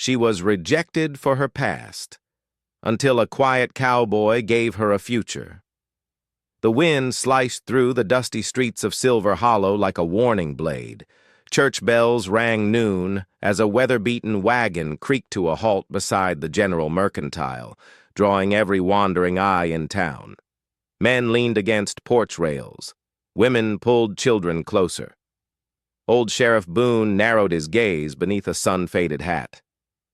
She was rejected for her past, until a quiet cowboy gave her a future. The wind sliced through the dusty streets of Silver Hollow like a warning blade. Church bells rang noon as a weather-beaten wagon creaked to a halt beside the General Mercantile, drawing every wandering eye in town. Men leaned against porch rails. Women pulled children closer. Old Sheriff Boone narrowed his gaze beneath a sun-faded hat.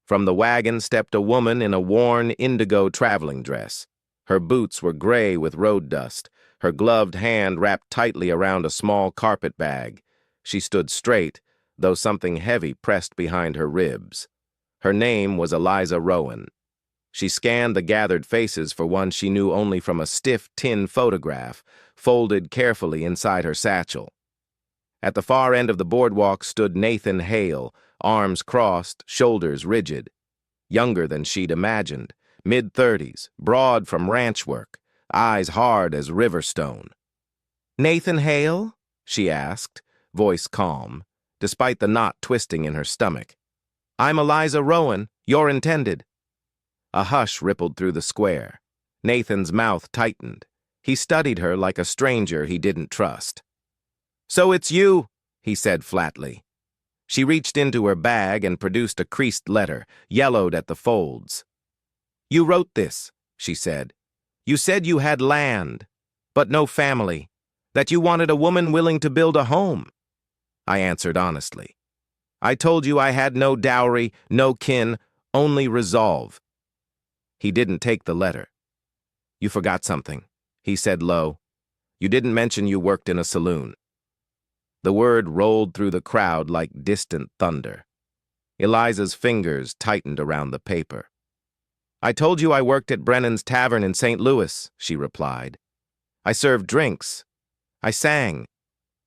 From the wagon stepped a woman in a worn indigo traveling dress. Her boots were gray with road dust, her gloved hand wrapped tightly around a small carpet bag. She stood straight, though something heavy pressed behind her ribs. Her name was Eliza Rowan. She scanned the gathered faces for one she knew only from a stiff tin photograph, folded carefully inside her satchel. At the far end of the boardwalk stood Nathan Hale, arms crossed, shoulders rigid. Younger than she'd imagined, mid-30s, broad from ranch work, eyes hard as river stone. "Nathan Hale?" she asked, voice calm, despite the knot twisting in her stomach. "I'm Eliza Rowan, your intended." A hush rippled through the square. Nathan's mouth tightened. He studied her like a stranger he didn't trust. "So it's you," he said flatly. She reached into her bag and produced a creased letter, yellowed at the folds. "You wrote this," she said. "You said you had land, but no family, that you wanted a woman willing to build a home." I answered honestly. "I told you I had no dowry, no kin, only resolve." He didn't take the letter. "You forgot something," he said low. "You didn't mention you worked in a saloon." The word rolled through the crowd like distant thunder. Eliza's fingers tightened around the paper. "I told you I worked at Brennan's Tavern in St. Louis," she replied. "I served drinks. I sang.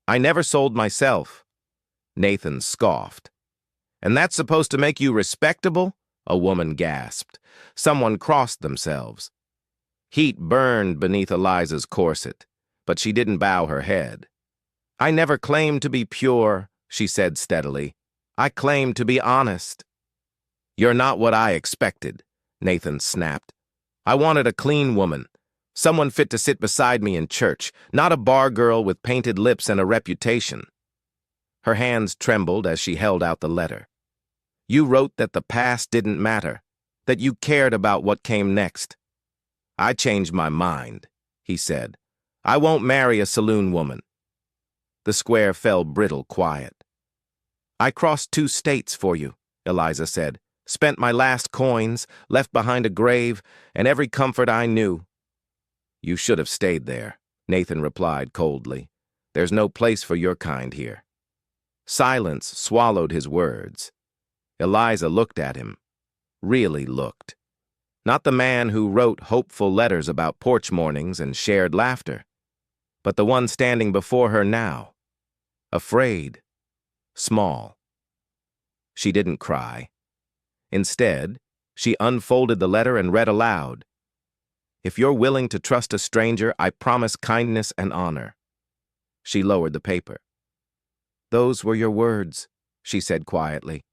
I never sold myself." Nathan scoffed. "And that's supposed to make you respectable?" a woman gasped. Someone crossed themselves. Heat burned beneath Eliza's corset, but she didn't bow her head. "I never claimed to be pure," she said steadily. "I claimed to be honest." "You're not what I expected," Nathan snapped. "I wanted a clean woman, someone fit to sit beside me in church, not a bar girl with painted lips and a reputation." Her hands trembled as she held out the letter. "You wrote that the past didn't matter, that you cared about what came next." "I changed my mind," he said. "I won't marry a saloon woman." The square fell brittle quiet. "I crossed 2 states for you," Eliza said. "Spent my last coins, left behind a grave, and every comfort I knew." "You should have stayed there," Nathan replied coldly. "There's no place for your kind here." Silence swallowed his words. Eliza looked at him. Really looked. Not the man who wrote hopeful letters about porch mornings and shared laughter, but the one standing before her now. Afraid. Small. She didn't cry. Instead, she unfolded the letter and read aloud. "If you're willing to trust a stranger, I promise kindness and honor." She lowered the paper. "Those were your words," she said quietly.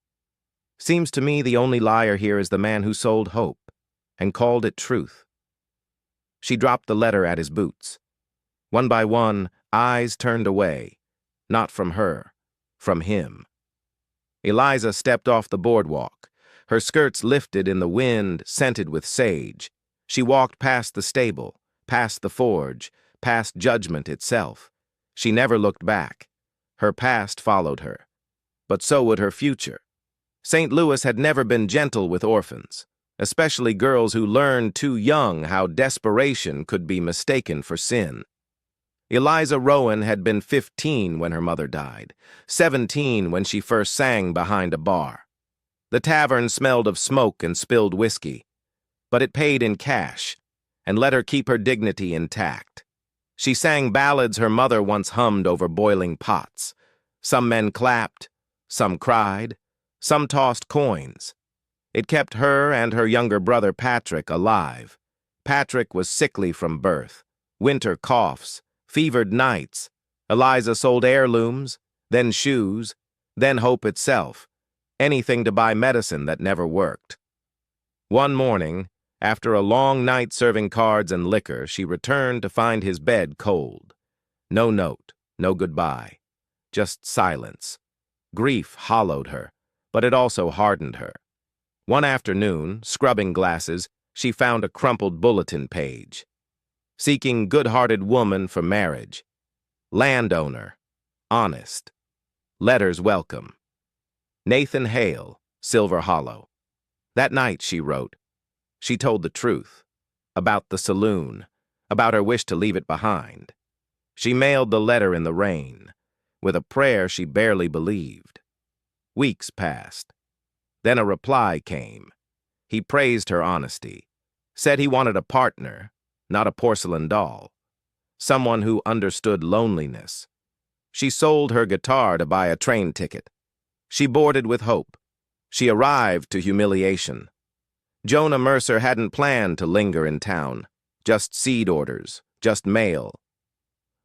"Seems to me the only liar here is the man who sold hope and called it truth." She dropped the letter at his boots. One by one, eyes turned away. Not from her, from him. Eliza stepped off the boardwalk. Her skirts lifted in the wind, scented with sage. She walked past the stable, past the forge, past judgment itself. She never looked back. Her past followed her. But so would her future. St. Louis had never been gentle with orphans, especially girls who learned too young how desperation could be mistaken for sin. Eliza Rowan had been 15 when her mother died, 17 when she first sang behind a bar. The tavern smelled of smoke and spilled whiskey, but it paid in cash and let her keep her dignity intact. She sang ballads her mother once hummed over boiling pots. Some men clapped, some cried, some tossed coins. It kept her and her younger brother Patrick alive. Patrick was sickly from birth, winter coughs, fevered nights. Eliza sold heirlooms, then shoes, then hope itself. anything to buy medicine that never worked. One morning, after a long night serving cards and liquor, she returned to find his bed cold. No note, no goodbye, just silence. Grief hollowed her, but it also hardened her. One afternoon, scrubbing glasses, she found a crumpled bulletin page. Seeking good-hearted woman for marriage. Landowner. Honest. Letters welcome. Nathan Hale, Silver Hollow. That night, she wrote. She told the truth. About the saloon. About her wish to leave it behind. She mailed the letter in the rain, with a prayer she barely believed. Weeks passed. Then a reply came. He praised her honesty. Said he wanted a partner, not a porcelain doll. Someone who understood loneliness. She sold her guitar to buy a train ticket. She boarded with hope. She arrived to humiliation. Jonah Mercer hadn't planned to linger in town. Just seed orders, just mail.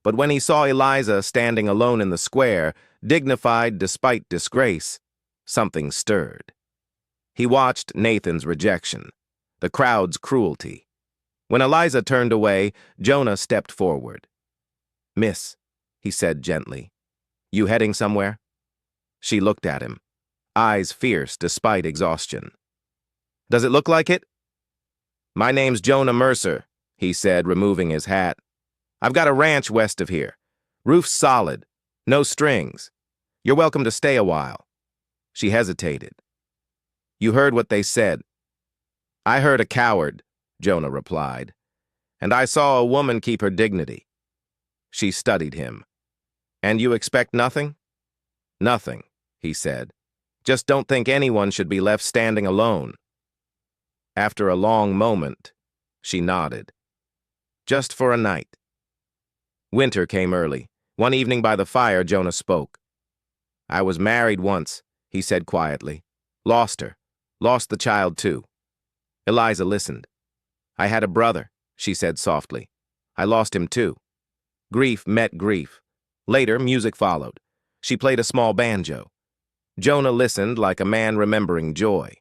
But when he saw Eliza standing alone in the square, dignified despite disgrace, something stirred. He watched Nathan's rejection, the crowd's cruelty. When Eliza turned away, Jonah stepped forward. "Miss," he said gently, "you heading somewhere?" She looked at him, eyes fierce despite exhaustion. "Does it look like it?" "My name's Jonah Mercer," he said, removing his hat. "I've got a ranch west of here. Roof's solid, no strings. You're welcome to stay a while." She hesitated. "You heard what they said." "I heard a coward," Jonah replied, "and I saw a woman keep her dignity." She studied him. "And you expect nothing?" "Nothing," he said. "Just don't think anyone should be left standing alone." After a long moment, she nodded. "Just for a night." Winter came early. One evening by the fire, Jonah spoke. "I was married once," he said quietly. "Lost her. Lost the child, too." Eliza listened. "I had a brother," she said softly. "I lost him, too." Grief met grief. Later, music followed. She played a small banjo. Jonah listened like a man remembering joy.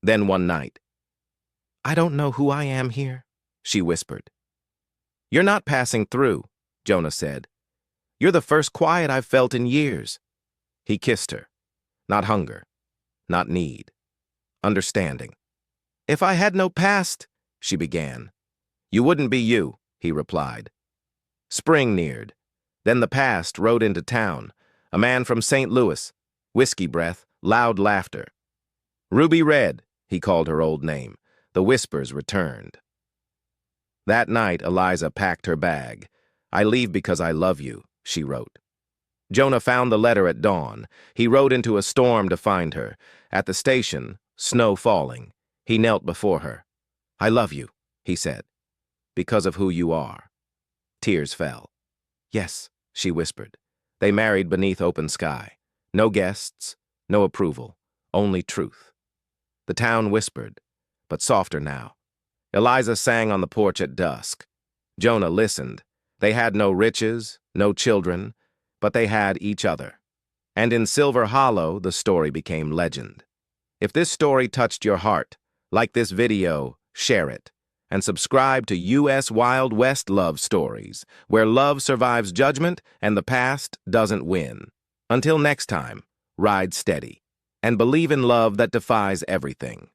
Then one night, "I don't know who I am here," she whispered. "You're not passing through," Jonah said. "You're the first quiet I've felt in years." He kissed her. Not hunger, not need. Understanding. "If I had no past," she began. "You wouldn't be you," he replied. Spring neared. Then the past rode into town. A man from St. Louis. Whiskey breath, loud laughter. "Ruby Red," he called her old name. The whispers returned. That night, Eliza packed her bag. "I leave because I love you," she wrote. Jonah found the letter at dawn. He rode into a storm to find her. At the station, snow falling, he knelt before her. "I love you," he said, "because of who you are." Tears fell. "Yes," she whispered. They married beneath open sky. No guests, no approval, only truth. The town whispered, but softer now. Eliza sang on the porch at dusk. Jonah listened. They had no riches, no children, but they had each other. And in Silver Hollow, the story became legend. If this story touched your heart, like this video, share it, and subscribe to U.S. Wild West Love Stories, where love survives judgment and the past doesn't win. Until next time, ride steady, and believe in love that defies everything.